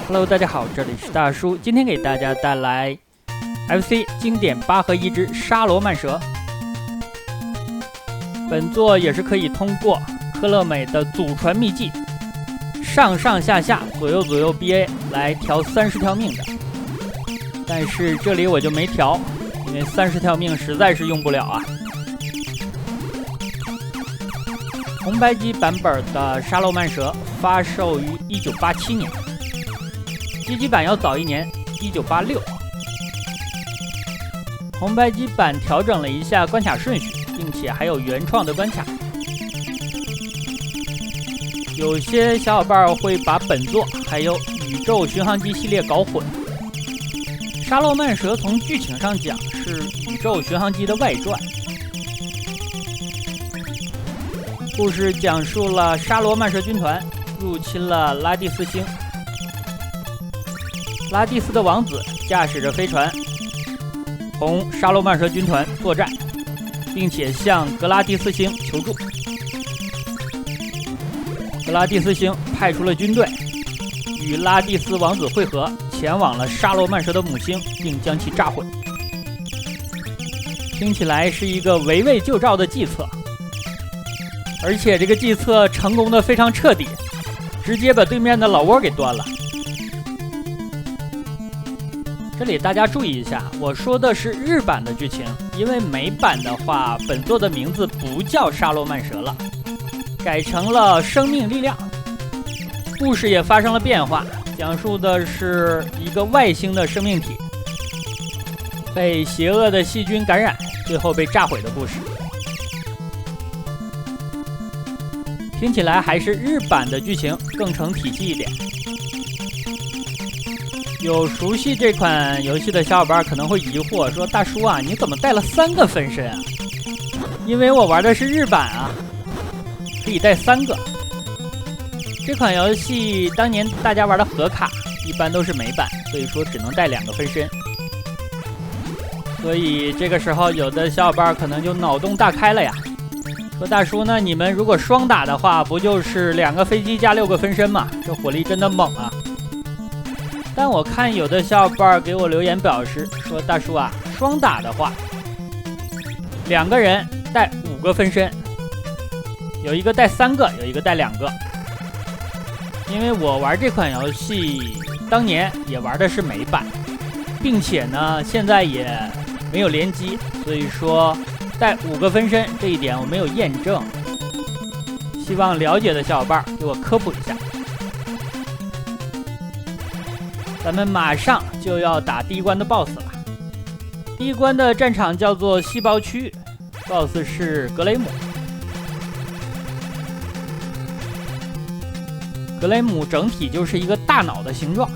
Hello， 大家好，这里是大叔，今天给大家带来 FC 经典8合1之沙罗曼蛇。本作也是可以通过科乐美的祖传秘技上上下下左右左右 BA 来调30条命的，但是这里我就没调，因为30条命实在是用不了啊。红白机版本的沙罗曼蛇发售于1987年，街机版要早一年，1986。红白机版调整了一下关卡顺序，并且还有原创的关卡。有些小伙伴会把本作还有宇宙巡航机系列搞混。沙罗曼蛇从剧情上讲是宇宙巡航机的外传。故事讲述了沙罗曼蛇军团入侵了拉蒂斯星，拉蒂斯的王子驾驶着飞船同沙罗曼蛇军团作战，并且向格拉蒂斯星求助。格拉蒂斯星派出了军队，与拉蒂斯王子会合，前往了沙罗曼蛇的母星，并将其炸毁。听起来是一个围魏救赵的计策，而且这个计策成功的非常彻底，直接把对面的老窝给端了。这里大家注意一下，我说的是日版的剧情，因为美版的话，本作的名字不叫沙罗曼蛇了，改成了生命力量。故事也发生了变化，讲述的是一个外星的生命体被邪恶的细菌感染，最后被炸毁的故事。听起来还是日版的剧情更成体系一点。有熟悉这款游戏的小伙伴可能会疑惑说，大叔啊，你怎么带了3个分身啊？因为我玩的是日版啊，可以带3个。这款游戏当年大家玩的盒卡一般都是美版，所以说只能带2个分身。所以这个时候有的小伙伴可能就脑洞大开了呀，说大叔呢，你们如果双打的话，不就是2个飞机加6个分身吗？这火力真的猛啊！但我看有的小伙伴给我留言表示说，大叔啊，双打的话，2个人带5个分身，有一个带3个，有一个带2个。因为我玩这款游戏当年也玩的是美版，并且呢现在也没有联机，所以说带5个分身这一点我没有验证，希望了解的小伙伴给我科普一下。咱们马上就要打第1关的 BOSS 了。第1关的战场叫做细胞区域， BOSS 是格雷姆。格雷姆整体就是一个大脑的形状，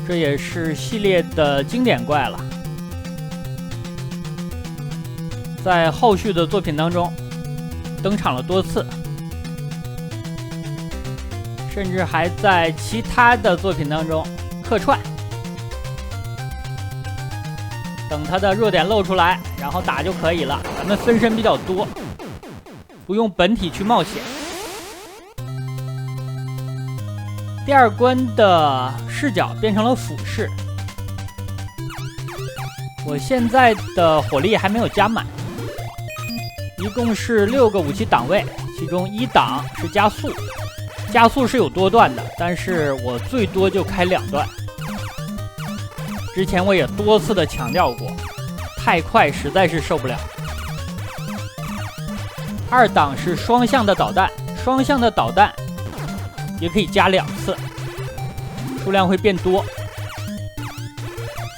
这也是系列的经典怪了。在后续的作品当中登场了多次，甚至还在其他的作品当中客串。等他的弱点露出来，然后打就可以了。咱们分身比较多，不用本体去冒险。第2关的视角变成了俯视。我现在的火力还没有加满，一共是6个武器档位，其中1档是加速，加速是有多段的，但是我最多就开2段。之前我也多次的强调过，太快实在是受不了。2档是双向的导弹，双向的导弹也可以加2次，数量会变多。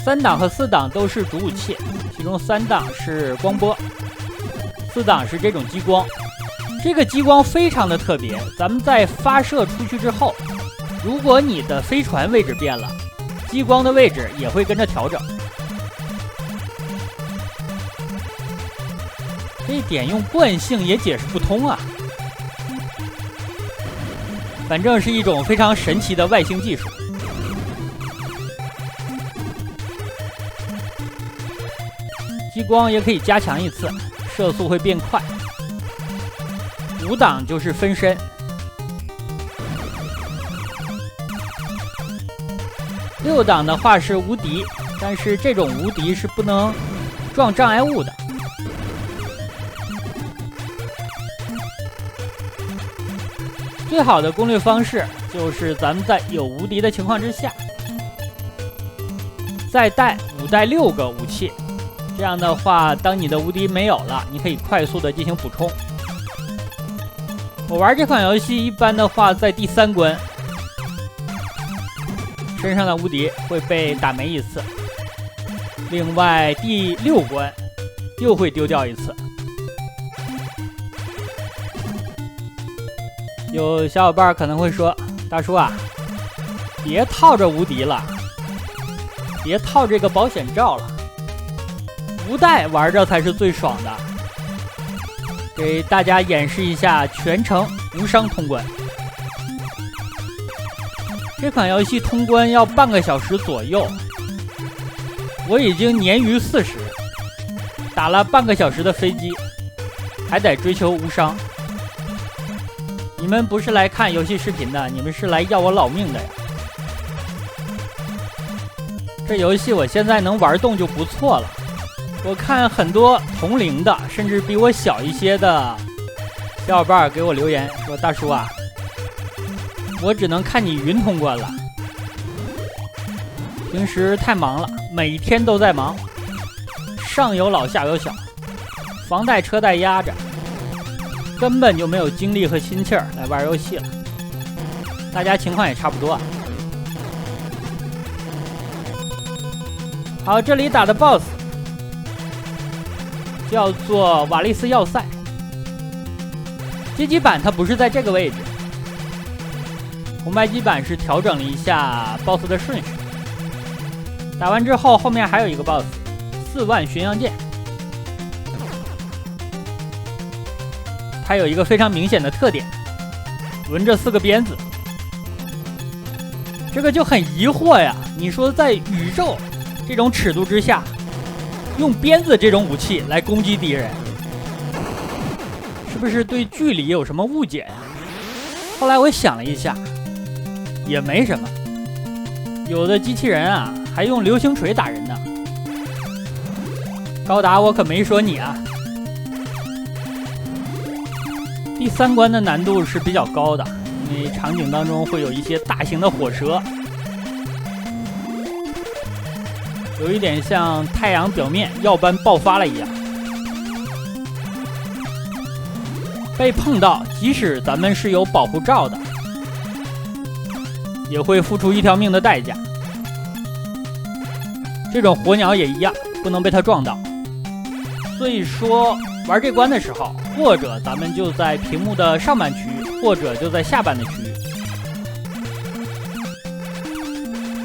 3档和4档都是主武器，其中3档是光波，4档是这种激光。这个激光非常的特别，咱们在发射出去之后，如果你的飞船位置变了，激光的位置也会跟着调整。这一点用惯性也解释不通啊，反正是一种非常神奇的外星技术。激光也可以加强1次，射速会变快。5档就是分身。6档的话是无敌，但是这种无敌是不能撞障碍物的。最好的攻略方式就是咱们在有无敌的情况之下，再带5带6个武器，这样的话，当你的无敌没有了，你可以快速的进行补充。我玩这款游戏一般的话，在第3关，身上的无敌会被打没1次，另外第6关又会丢掉1次。有小伙伴可能会说，大叔啊，别套着无敌了，别套这个保险罩了，无带玩着才是最爽的。给大家演示一下全程无伤通关。这款游戏通关要半个小时左右，我已经年逾40，打了半个小时的飞机，还得追求无伤。你们不是来看游戏视频的，你们是来要我老命的呀！这游戏我现在能玩动就不错了。我看很多同龄的，甚至比我小一些的小伙伴给我留言说：“大叔啊，我只能看你云通关了。平时太忙了，每天都在忙，上有老下有小，房贷车贷压着，根本就没有精力和心气儿来玩游戏了。”大家情况也差不多啊。好，这里打的 BOSS 叫做瓦利斯要塞。阶级版它不是在这个位置，红白机版是调整了一下 BOSS 的顺序。打完之后，后面还有一个 BOSS 4万巡洋舰，它有一个非常明显的特点，轮着4个鞭子。这个就很疑惑呀，你说在宇宙这种尺度之下，用鞭子这种武器来攻击敌人，是不是对距离有什么误解呀？后来我想了一下，也没什么。有的机器人啊，还用流星锤打人呢。高达，我可没说你啊。第3关的难度是比较高的，因为场景当中会有一些大型的火蛇。有一点像太阳表面耀斑爆发了一样，被碰到，即使咱们是有保护罩的，也会付出1条命的代价。这种火鸟也一样，不能被它撞到。所以说，玩这关的时候，或者咱们就在屏幕的上半区，或者就在下半的区域。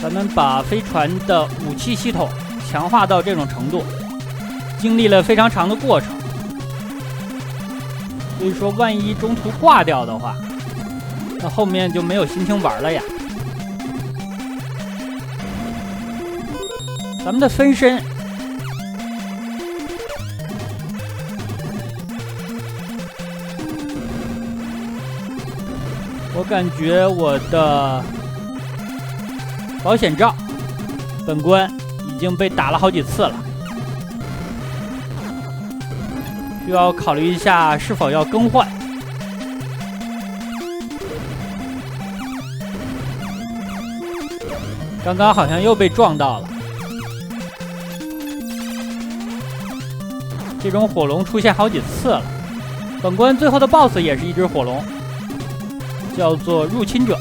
咱们把飞船的武器系统强化到这种程度，经历了非常长的过程，所以说万一中途挂掉的话，那后面就没有心情玩了呀。咱们的分身我感觉我的保险罩本关已经被打了好几次了，需要考虑一下是否要更换。刚刚好像又被撞到了。这种火龙出现好几次了。本关最后的 BOSS 也是一只火龙，叫做入侵者。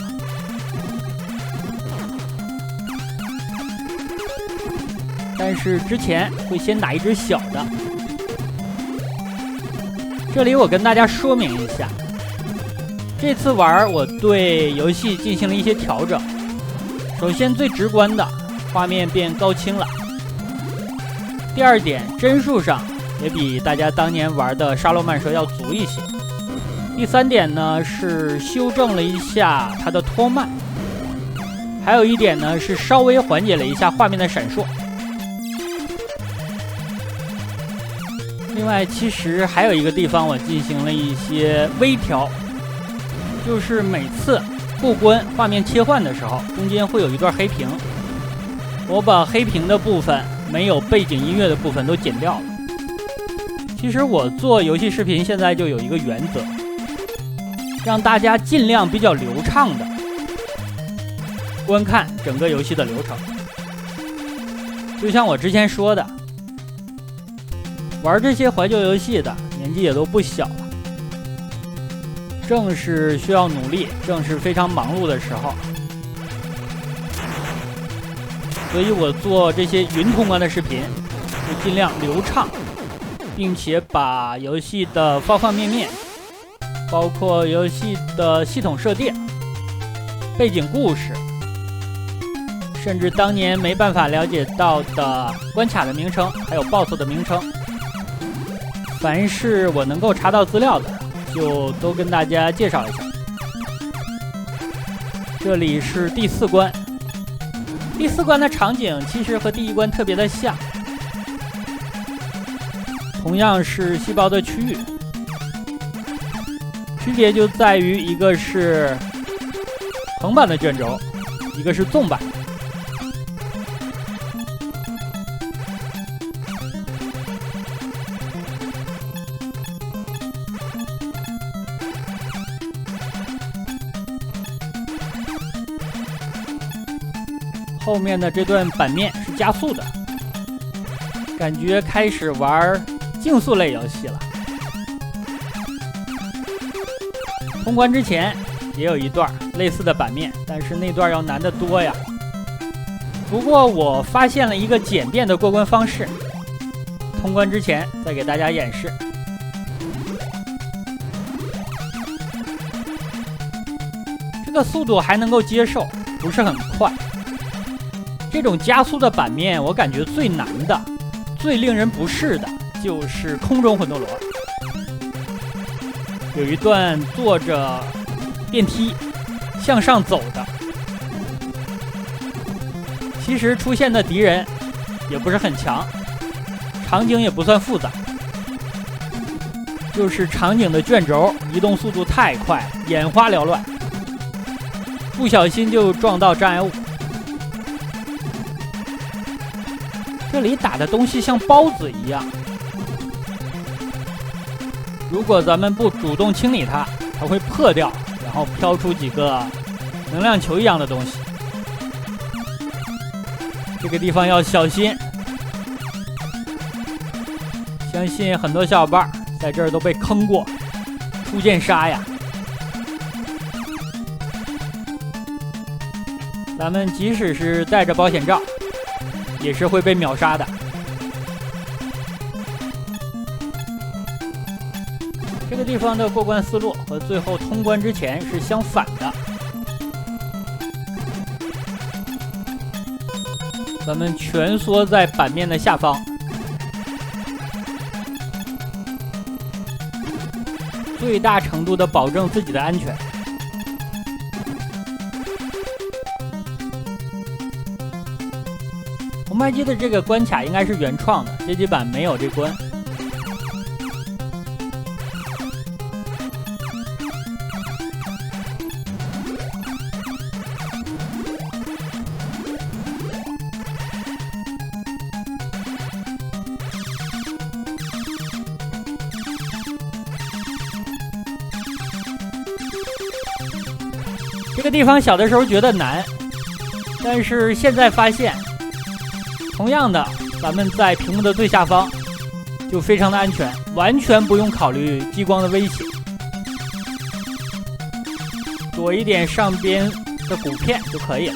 但是之前会先打一只小的。这里我跟大家说明一下，这次玩我对游戏进行了一些调整。首先最直观的，画面变高清了。第二点，帧数上也比大家当年玩的沙漏曼蛇要足一些。第三点呢，是修正了一下它的拖慢。还有一点呢，是稍微缓解了一下画面的闪烁。另外，其实还有一个地方我进行了一些微调，就是每次过关画面切换的时候，中间会有一段黑屏，我把黑屏的部分没有背景音乐的部分都剪掉了。其实我做游戏视频现在就有一个原则，让大家尽量比较流畅的观看整个游戏的流程。就像我之前说的，玩这些怀旧游戏的年纪也都不小了，正是需要努力，正是非常忙碌的时候，所以我做这些云通关的视频就尽量流畅，并且把游戏的方方面面，包括游戏的系统设定、背景故事，甚至当年没办法了解到的关卡的名称，还有 BOSS 的名称，凡是我能够查到资料的，就都跟大家介绍一下。这里是第4关，第4关的场景其实和第1关特别的像，同样是细胞的区域，区别就在于一个是横版的卷轴，一个是纵版。后面的这段版面是加速的，感觉开始玩竞速类游戏了。通关之前也有一段类似的版面，但是那段要难得多呀。不过我发现了一个简便的过关方式，通关之前再给大家演示。这个速度还能够接受，不是很快。这种加速的版面，我感觉最难的、最令人不适的就是空中魂斗罗。有一段坐着电梯向上走的，其实出现的敌人也不是很强，场景也不算复杂，就是场景的卷轴移动速度太快，眼花缭乱，不小心就撞到障碍物。这里打的东西像包子一样，如果咱们不主动清理它，它会破掉，然后飘出几个能量球一样的东西。这个地方要小心，相信很多小伙伴在这儿都被坑过，初见杀呀。咱们即使是带着保险罩，也是会被秒杀的。这个地方的过关思路和最后通关之前是相反的。咱们蜷缩在版面的下方，最大程度的保证自己的安全。红白机的这个关卡应该是原创的，街机版没有这关。这个地方小的时候觉得难，但是现在发现同样的，咱们在屏幕的最下方就非常的安全，完全不用考虑激光的威胁，躲一点上边的骨片就可以了。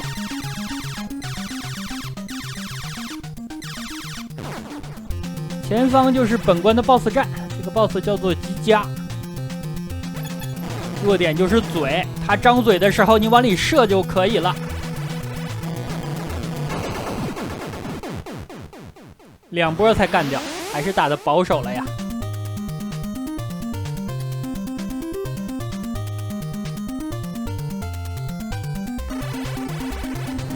前方就是本关的 BOSS 战，这个 BOSS 叫做吉加，弱点就是嘴，他张嘴的时候你往里射就可以了。2波才干掉，还是打得保守了呀。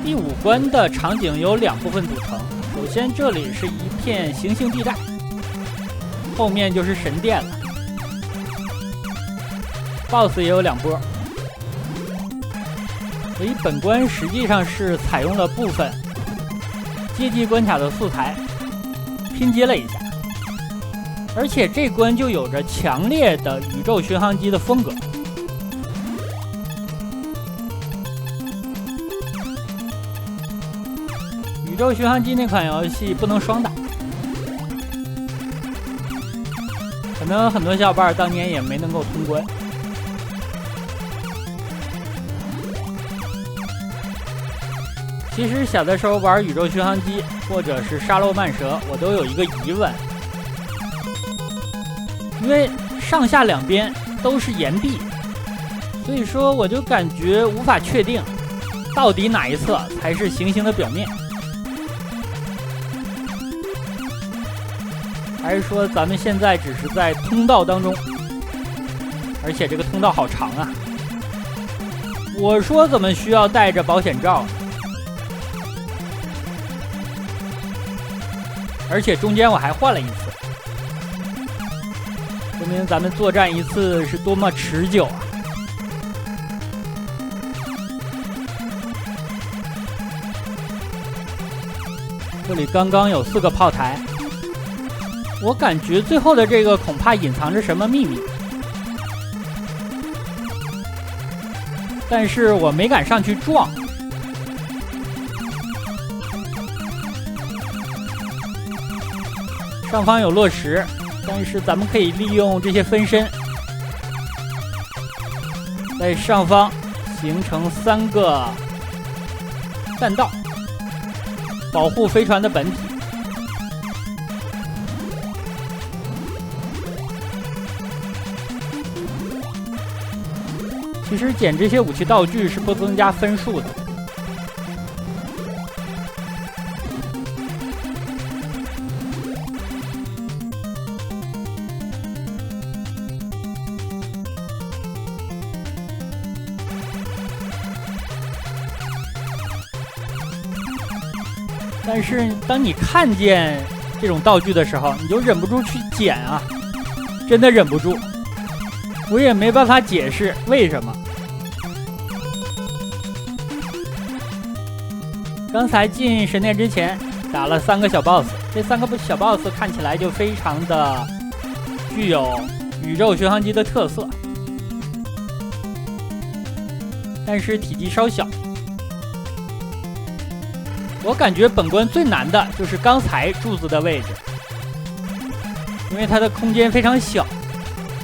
第5关的场景由2部分组成，首先这里是一片行星地带，后面就是神殿了。BOSS 也有2波，所以本关实际上是采用了部分阶级关卡的素材拼接了一下，而且这关就有着强烈的宇宙巡航机的风格。宇宙巡航机那款游戏不能双打，可能很多小伙伴当年也没能够通关。其实小的时候玩宇宙巡航机或者是沙漏曼蛇，我都有一个疑问，因为上下两边都是岩壁，所以说我就感觉无法确定到底哪一侧才是行星的表面，还是说咱们现在只是在通道当中，而且这个通道好长啊。我说怎么需要带着保险罩，而且中间我还换了一次，说明咱们作战一次是多么持久啊。这里刚刚有4个炮台，我感觉最后的这个恐怕隐藏着什么秘密，但是我没敢上去撞。上方有落石，但是咱们可以利用这些分身，在上方形成3个弹道，保护飞船的本体。其实捡这些武器道具是不增加分数的，但是当你看见这种道具的时候，你就忍不住去捡啊，真的忍不住。我也没办法解释为什么。刚才进神殿之前打了3个小 boss， 这3个小 boss 看起来就非常的具有宇宙巡航机的特色，但是体积稍小。我感觉本关最难的就是刚才柱子的位置，因为它的空间非常小，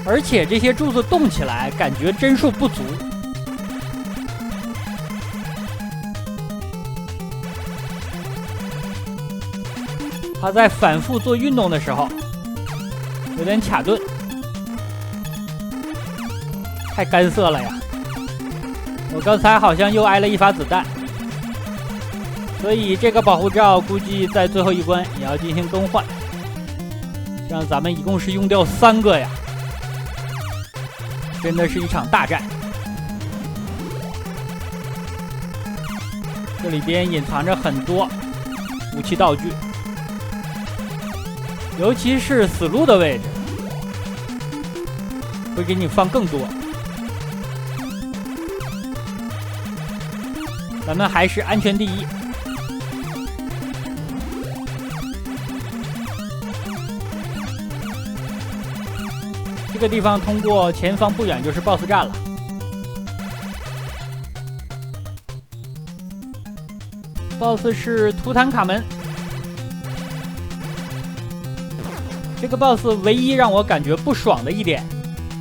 而且这些柱子动起来感觉帧数不足。它在反复做运动的时候有点卡顿，太干涩了呀。我刚才好像又挨了1发子弹，所以这个保护罩估计在最后一关也要进行更换，这样咱们一共是用掉3个呀，真的是一场大战。这里边隐藏着很多武器道具，尤其是死路的位置会给你放更多。咱们还是安全第一。这个地方通过前方不远就是 BOSS 战了。BOSS 是图坦卡门。这个 BOSS 唯一让我感觉不爽的一点，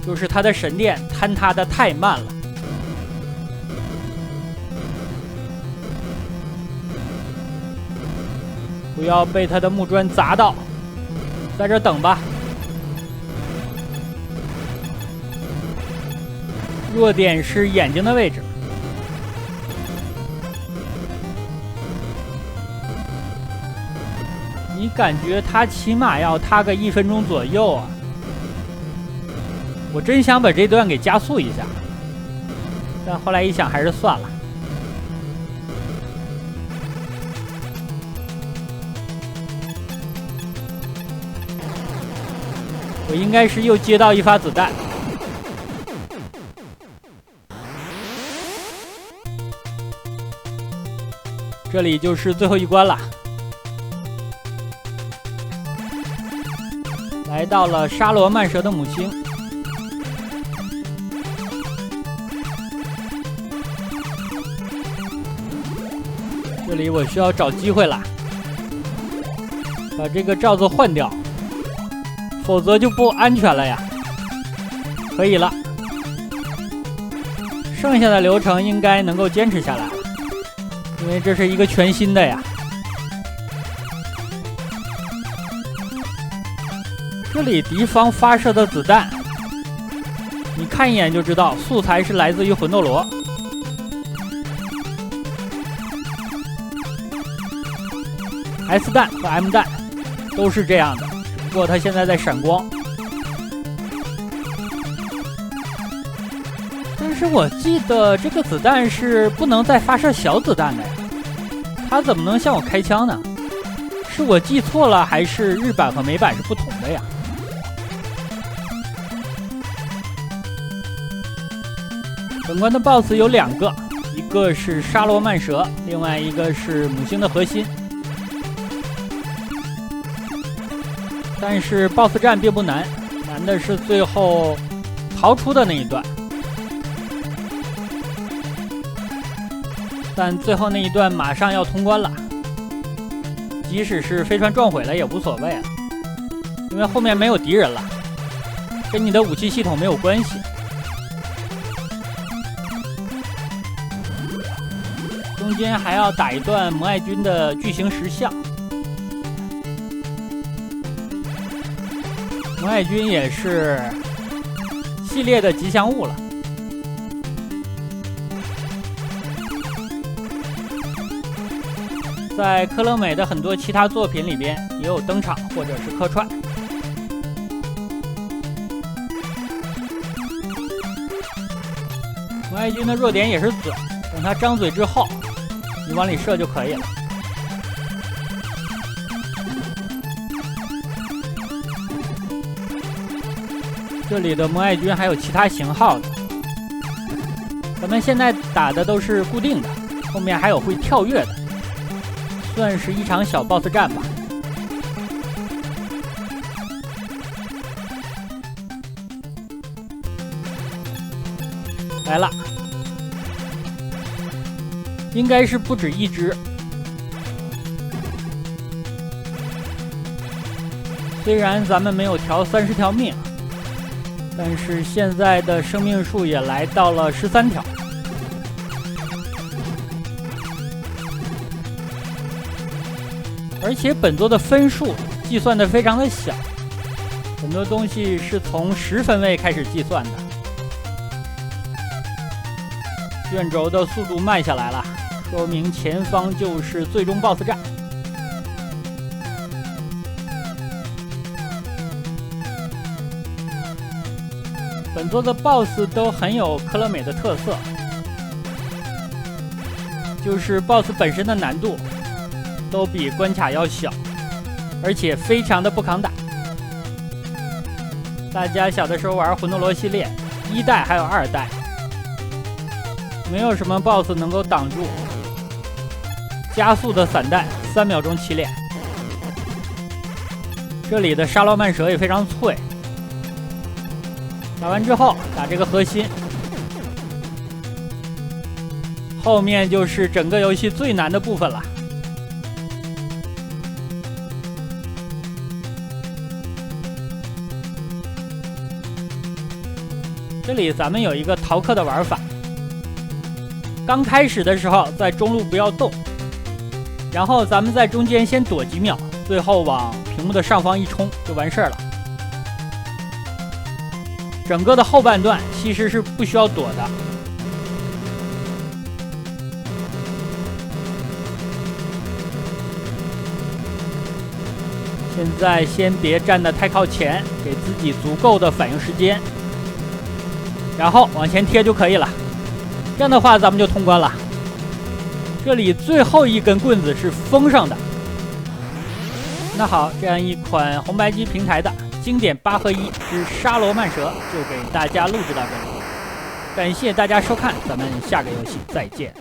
就是他的神殿坍塌的太慢了。不要被他的木砖砸到，在这等吧。弱点是眼睛的位置。你感觉他起码要塌个1分钟左右啊！我真想把这段给加速一下，但后来一想还是算了。我应该是又接到一发子弹。这里就是最后一关了，来到了沙罗曼蛇的母星。这里我需要找机会了，把这个罩子换掉，否则就不安全了呀。可以了，剩下的流程应该能够坚持下来，因为这是一个全新的呀。这里敌方发射的子弹，你看一眼就知道，素材是来自于魂斗罗。S 弹和 M 弹都是这样的，只不过它现在在闪光。但是我记得这个子弹是不能再发射小子弹的呀，它怎么能向我开枪呢？是我记错了，还是日版和美版是不同的呀？本关的 BOSS 有2个，一个是沙罗曼蛇，另外一个是母星的核心。但是 BOSS 战并不难，难的是最后逃出的那一段。但最后那一段马上要通关了，即使是飞船撞毁了也无所谓了，因为后面没有敌人了，跟你的武器系统没有关系。中间还要打一段魔爱军的巨型石像。魔爱军也是系列的吉祥物了。在科乐美的很多其他作品里边也有登场或者是客串。魔爱军的弱点也是嘴，等他张嘴之后，你往里射就可以了。这里的魔爱军还有其他型号的，咱们现在打的都是固定的，后面还有会跳跃的，算是一场小 BOSS 战吧。来了，应该是不止一只。虽然咱们没有调30条命，但是现在的生命数也来到了13条。而且本作的分数计算的非常的小，很多东西是从10分位开始计算的。卷轴的速度慢下来了，说明前方就是最终 BOSS 战。本作的 BOSS 都很有科乐美的特色，就是 BOSS 本身的难度都比关卡要小，而且非常的不抗打。大家小的时候玩魂斗罗系列1代还有2代，没有什么 BOSS 能够挡住加速的散弹3秒钟起脸。这里的沙罗曼蛇也非常脆，打完之后打这个核心，后面就是整个游戏最难的部分了。这里咱们有一个逃课的玩法，刚开始的时候在中路不要动，然后咱们在中间先躲几秒，最后往屏幕的上方一冲就完事儿了。整个的后半段其实是不需要躲的。现在先别站得太靠前，给自己足够的反应时间，然后往前贴就可以了。这样的话咱们就通关了。这里最后一根棍子是封上的。那好，这样一款红白机平台的经典8合1之沙罗曼蛇就给大家录制到这里，感谢大家收看，咱们下个游戏再见。